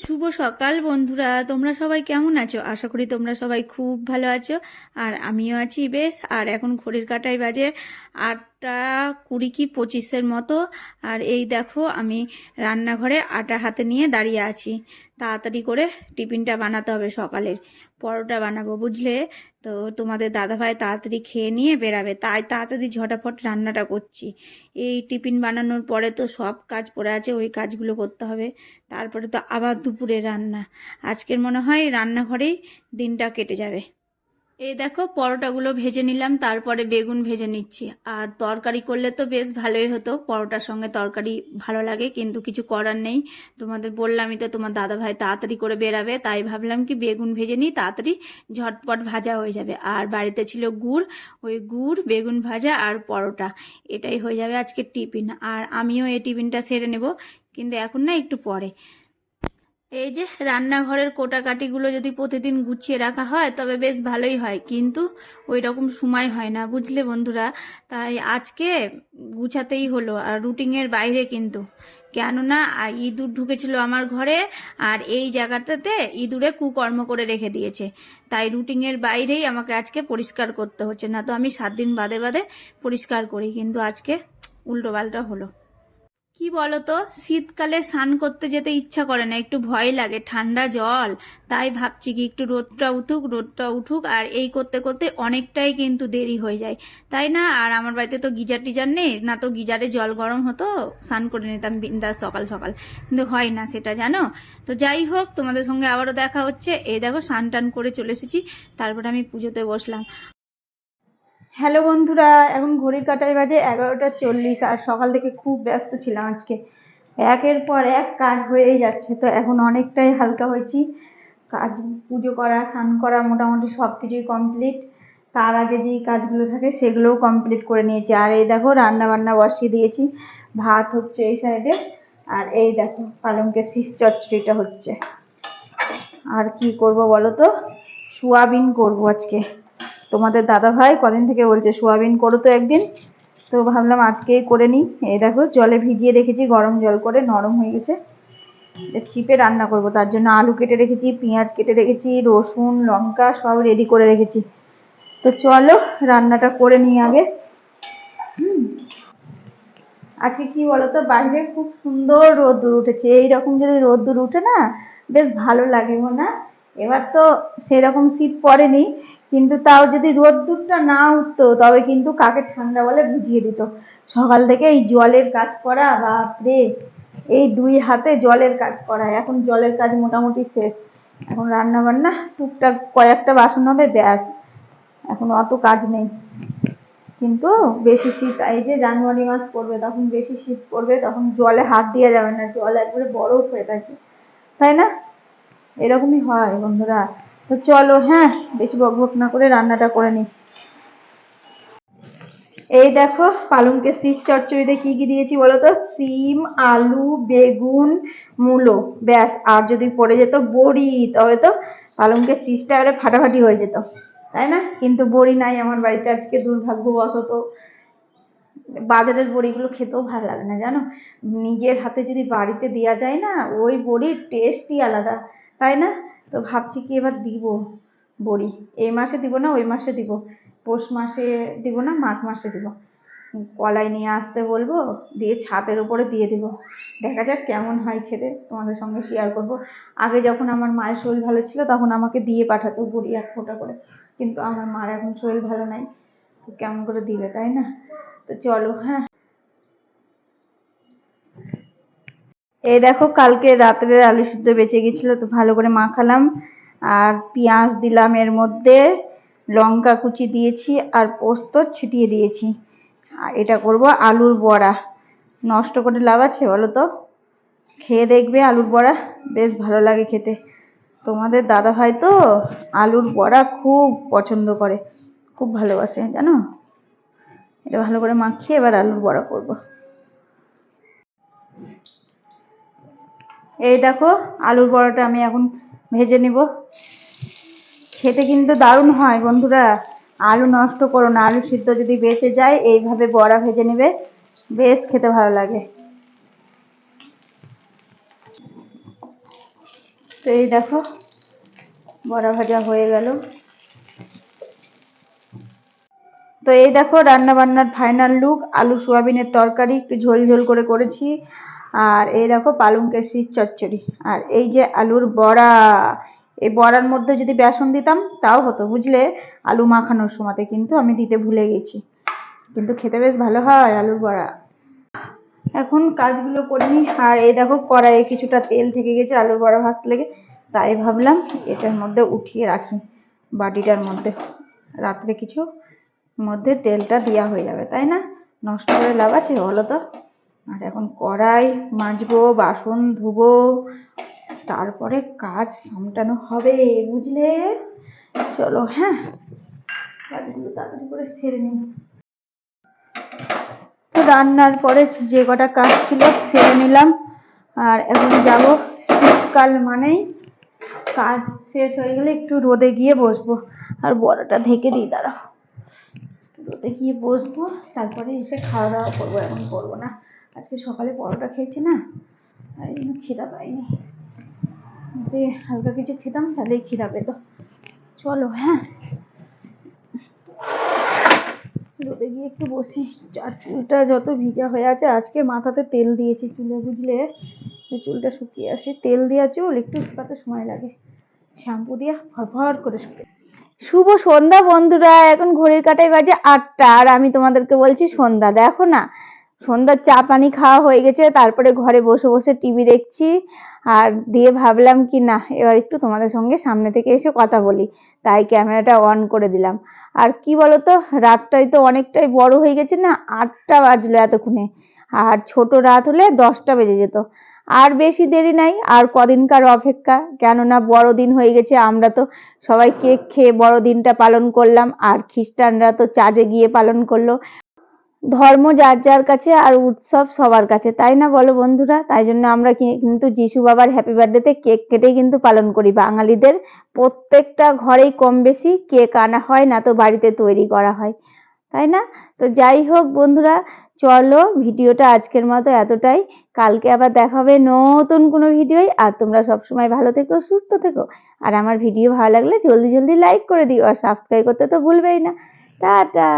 শুভ সকাল বন্ধুরা, তোমরা সবাই কেমন আছো? আশা করি তোমরা সবাই খুব ভালো আছো। আর আমিও আছি বেশ। আর এখন ঘড়ির কাঁটায় বাজে 8:20 কি 25-এর মতো। আর এই দেখো আমি রান্নাঘরে আটা হাতে নিয়ে দাঁড়িয়ে আছি। তাড়াতাড়ি করে টিফিনটা বানাতে হবে, সকালের পরোটা বানাবো বুঝলে। তো তোমাদের দাদাভাই তাড়াতাড়ি খেয়ে নিয়ে বেরাবে, তাই তাড়াতাড়ি ঝটাফট রান্নাটা করছি। এই টিফিন বানানোর পরে তো সব কাজ পড়ে আছে, ওই কাজগুলো করতে হবে। তারপরে তো আবার দুপুরে রান্না। আজকের মনে হয় রান্নাঘরেই দিনটা কেটে যাবে। এই দেখো পরোটাগুলো ভেজে নিলাম, তারপরে বেগুন ভেজে নিচ্ছি। আর তরকারি করলে তো বেশ ভালোই হতো, পরোটার সঙ্গে তরকারি ভালো লাগে, কিন্তু কিছু করার নেই। তোমাদের বললামই তো তোমার দাদাভাই তাড়াতাড়ি করে বেরাবে, তাই ভাবলাম কি বেগুন ভেজে নিই, তাড়াতাড়ি ঝটপট ভাজা হয়ে যাবে। আর বাড়িতে ছিল গুড়, ওই গুড় বেগুন ভাজা আর পরোটা, এটাই হয়ে যাবে আজকের টিফিন। আর আমিও এই টিফিনটা সেরে নেব, কিন্তু এখন না, একটু পরে। এই যে রান্নাঘরের কোটাকাটিগুলো যদি প্রতিদিন গুছিয়ে রাখা হয় তবে বেশ ভালোই হয়, কিন্তু ওই রকম সময় হয় না বুঝলে বন্ধুরা। তাই আজকে গুছাতেই হলো, আর রুটিনের বাইরে কিন্তু। কেননা ইঁদুর ঢুকেছিল আমার ঘরে, আর এই জায়গাটাতে ইঁদুরে কুকর্ম করে রেখে দিয়েছে। তাই রুটিনের বাইরেই আমাকে আজকে পরিষ্কার করতে হচ্ছে, না তো আমি 7 দিন বাদে বাদে পরিষ্কার করি, কিন্তু আজকে উল্টোপাল্টা হলো। কি বলতো, শীতকালে স্নান করতে যেতে ইচ্ছা করে না, একটু ভয় লাগে, ঠান্ডা জল। তাই ভাবছি কি একটু রোদটা উঠুক, আর এই করতে করতে অনেকটাই কিন্তু দেরি হয়ে যায়, তাই না? আর আমার বাড়িতে তো গিজার টিজার নেই, না তো গিজারে জল গরম হতো, স্নান করে নিতাম বিন্দাস সকাল সকাল, কিন্তু হয় না সেটা, জানো। তো যাই হোক, তোমাদের সঙ্গে আবারও দেখা হচ্ছে। এই দেখো স্নান টান করে চলে এসেছি, তারপরে আমি পুজোতে বসলাম। হ্যালো বন্ধুরা, এখন ঘড়ির কাঁটায় বাজে 11:40। আর সকাল থেকে খুব ব্যস্ত ছিলাম আজকে, একের পর এক কাজ হয়েই যাচ্ছে। তো এখন অনেকটাই হালকা হয়েছি, কাজ পুজো করা স্নান করা মোটামুটি সব কিছুই কমপ্লিট। তার আগে যেই কাজগুলো থাকে সেগুলোও কমপ্লিট করে নিয়েছি। আর এই দেখো রান্না বান্না বসিয়ে দিয়েছি, ভাত হচ্ছে এই সাইডে, আর এই দেখো পালংকের শীষ চচ্চড়িটা হচ্ছে। আর কি করব বলো তো, সোয়াবিন করব আজকে। তোমাদের দাদা ভাই কদিন থেকে বলছে সোয়াবিন করো তো একদিন, তো ভাবলাম আজকেই করে নিই। এই দেখো জলে ভিজিয়ে রেখেছি, গরম জল করে, নরম হয়ে গেছে। চিপে রান্না করব, তার জন্য আলু কেটে রেখেছি, পেঁয়াজ কেটে রেখেছি, রসুন লঙ্কা সব রেডি করে রেখেছি। তো চলো রান্নাটা করে নিই আগে। আজকে কি বলতো, বাইরে খুব সুন্দর রোদ্দুর উঠেছে। এইরকম যদি রোদ্দুর উঠে না, বেশ ভালো লাগে না? এবার তো সেরকম শীত পড়েনি, কিন্তু তাও যদি রোদ্দুরটা না উঠতো তবে কিন্তু কাকে ঠান্ডা বলে বুঝিয়ে দিত। সকাল থেকে এই জলের কাজ করা, বাপরে, এই 2 হাতে জলের কাজ করা। এখন জলের কাজ মোটামুটি শেষ, এখন রান্না বান্না টুকটাক কয়েকটা বাসন হবে, ব্যাস, এখন অত কাজ নেই। কিন্তু বেশি শীত, এই যে জানুয়ারি মাস পড়বে তখন বেশি শীত পড়বে, তখন জলে হাত দেওয়া যাবে না, জল একবারে বরফ হয়ে থাকে, তাই না? এরকমই হয় বন্ধুরা। তো চলো, হ্যাঁ, বেশি বকবক না করে রান্নাটা করে নিই। এই দেখো পালংকে শীষ চচ্চড়িতে কি কি দিয়েছি বলো তো, সিম, আলু, বেগুন, মূলো, ব্যাস। আর যদি পড়ে যেত বড়ি, তবে তো পালংকে শীষটা ফাটাফাটি হয়ে যেত, তাই না? কিন্তু বড়ি নাই আমার বাড়িতে আজকে, দুর্ভাগ্যবশত। বাজারের বড়িগুলো খেতেও ভালো লাগে না, জানো। নিজের হাতে যদি বাড়িতে দেওয়া যায় না, ওই বড়ির টেস্টই আলাদা, তাই না? তো ভাবছি কি এবার দিব বড়ি, এই মাসে দিব না ওই মাসে দিব, পৌষ মাসে দিব না মাঘ মাসে দিব। কলাই নিয়ে আসতে বলবো, দিয়ে ছাদের উপরে দিয়ে দিব, দেখা যাক কেমন হয় খেতে, তোমাদের সঙ্গে শেয়ার করব। আগে যখন আমার মায়ের শরীর ভালো ছিল তখন আমাকে দিয়ে পাঠাতো বড়ি 1 ফোঁটা করে, কিন্তু আমার মার এখন শরীর ভালো নাই, কেমন করে দিবে, তাই না? তো চলো, হ্যাঁ। এই দেখো কালকে রাত্রে আলু সিদ্ধ বেঁচে গেছিল, তো ভালো করে মাখালাম, আর পেঁয়াজ দিলাম এর মধ্যে, লঙ্কা কুচি দিয়েছি, আর পোস্ত ছিটিয়ে দিয়েছি। আর এটা করব আলুর বড়া, নষ্ট করে লাভ আছে বলো তো? খেয়ে দেখবে আলুর বড়া, বেশ ভালো লাগে খেতে। তোমাদের দাদা ভাই তো আলুর বড়া খুব পছন্দ করে, খুব ভালোবাসে, জানো। এটা ভালো করে মাখিয়ে এবার আলুর বড়া করব। এই দেখো আলুর বড়াটা আমি এখন ভেজে নিব। খেতে কিন্তু দারুণ হয় বন্ধুরা, আলু নষ্ট করো না, আলু সিদ্ধ যদি বেঁচে যায় এইভাবে বড়া ভেজে নেবে, বেশ খেতে ভালো লাগে। তো এই দেখো বড়া ভাজা হয়ে গেল। তো এই দেখো রান্না বান্নার ফাইনাল লুক, আলু সোয়াবিনের তরকারি একটু ঝোল ঝোল করে করেছি, আর এই দেখো পালংকের শীষ চচ্চড়ি, আর এই যে আলুর বড়া। এই বড়ার মধ্যে যদি বেসন দিতাম তাও হতো বুঝলে, আলু মাখানোর সময়তে, কিন্তু আমি দিতে ভুলে গেছি। কিন্তু খেতে বেশ ভালো হয় আলুর বড়া। এখন কাজগুলো করে নিই। আর এই দেখো কড়াইয়ে কিছুটা তেল থেকে গেছে আলুর বড়া ভাজতে লেগে, তাই ভাবলাম এটার মধ্যে উঠিয়ে রাখি বাটিটার মধ্যে, রাত্রে কিছু মধ্যে তেলটা দেওয়া হয়ে যাবে, তাই না? নষ্ট করে লাভ আছে বলো তো? আর এখন কড়াই মাজবো, বাসন ধুবো, তারপরে কাজ সামটানো হবে বুঝলে। চলো হ্যাঁ, কাজগুলো তাড়াতাড়ি করে সেরে নিই। তো রান্নার পরে যে কটা কাজ ছিল সেরে নিলাম, আর এখন যাব শীতকাল মানেই কাজ শেষ হয়ে গেলে একটু রোদে গিয়ে বসবো। আর বড়াটা ঢেকে দিই, দাঁড়াও, রোদে গিয়ে বসবো, তারপরে এসে খাওয়া দাওয়া করবো। এখন করবো না, আজকে সকালে পরোটা খেয়েছি না, তাই জন্য খিদা পাইনি। যদি হালকা কিছু খেতাম তাহলেই খিদা পেত। চলো হ্যাঁ, রোদে গিয়ে একটু বসি। আর চুলটা যত ভিজা হয়ে আছে, আজকে মাথাতে তেল দিয়েছি চুলে বুঝলে, চুলটা শুকিয়ে আসে। তেল দেওয়া চুল একটু শুকাতে সময় লাগে, শ্যাম্পু দিয়ে ফরফর করে শুকিয়ে। শুভ সন্ধ্যা বন্ধুরা, এখন ঘড়ির কাঁটায় বাজে 8টা, আর আমি তোমাদেরকে বলছি সন্ধ্যা। দেখো না, সন্ধ্যার চা পানি খাওয়া হয়ে গেছে, তারপরে ঘরে বসে বসে টিভি দেখছি। আর দিয়ে ভাবলাম কি না, এবার একটু তোমাদের সঙ্গে সামনে থেকে এসে কথা বলি, তাই ক্যামেরাটা অন করে দিলাম। আর কি বলতো, রাতটাই তো অনেকটাই বড় হয়ে গেছে না, 8টা বাজলো এতক্ষণে, আর ছোট রাত হলে 10টা বেজে যেত। আর বেশি দেরি নাই, আর কদিনকার অপেক্ষা, কেননা বড়দিন হয়ে গেছে। আমরা তো সবাই কেক খেয়ে বড়দিনটা পালন করলাম, আর খ্রিস্টানরা তো চার্চে গিয়ে পালন করলো। ধর্ম যার যার কাছে আর উৎসব সবার কাছে, তাই না বলো বন্ধুরা? তাই জন্য আমরা কিন্তু যিশু বাবার হ্যাপি বার্থডেতে কেক কেটেই কিন্তু পালন করি। বাঙালিদের প্রত্যেকটা ঘরেই কম বেশি কেক আনা হয়, না তো বাড়িতে তৈরি করা হয়, তাই না? তো যাই হোক বন্ধুরা, চলো ভিডিওটা আজকের মতো এতটাই। কালকে আবার দেখা হবে নতুন কোনো ভিডিও। আর তোমরা সবসময় ভালো থেকো, সুস্থ থেকো। আর আমার ভিডিও ভালো লাগলে জলদি জলদি লাইক করে দিও, আর সাবস্ক্রাইব করতে তো ভুলবেই না। টাটা।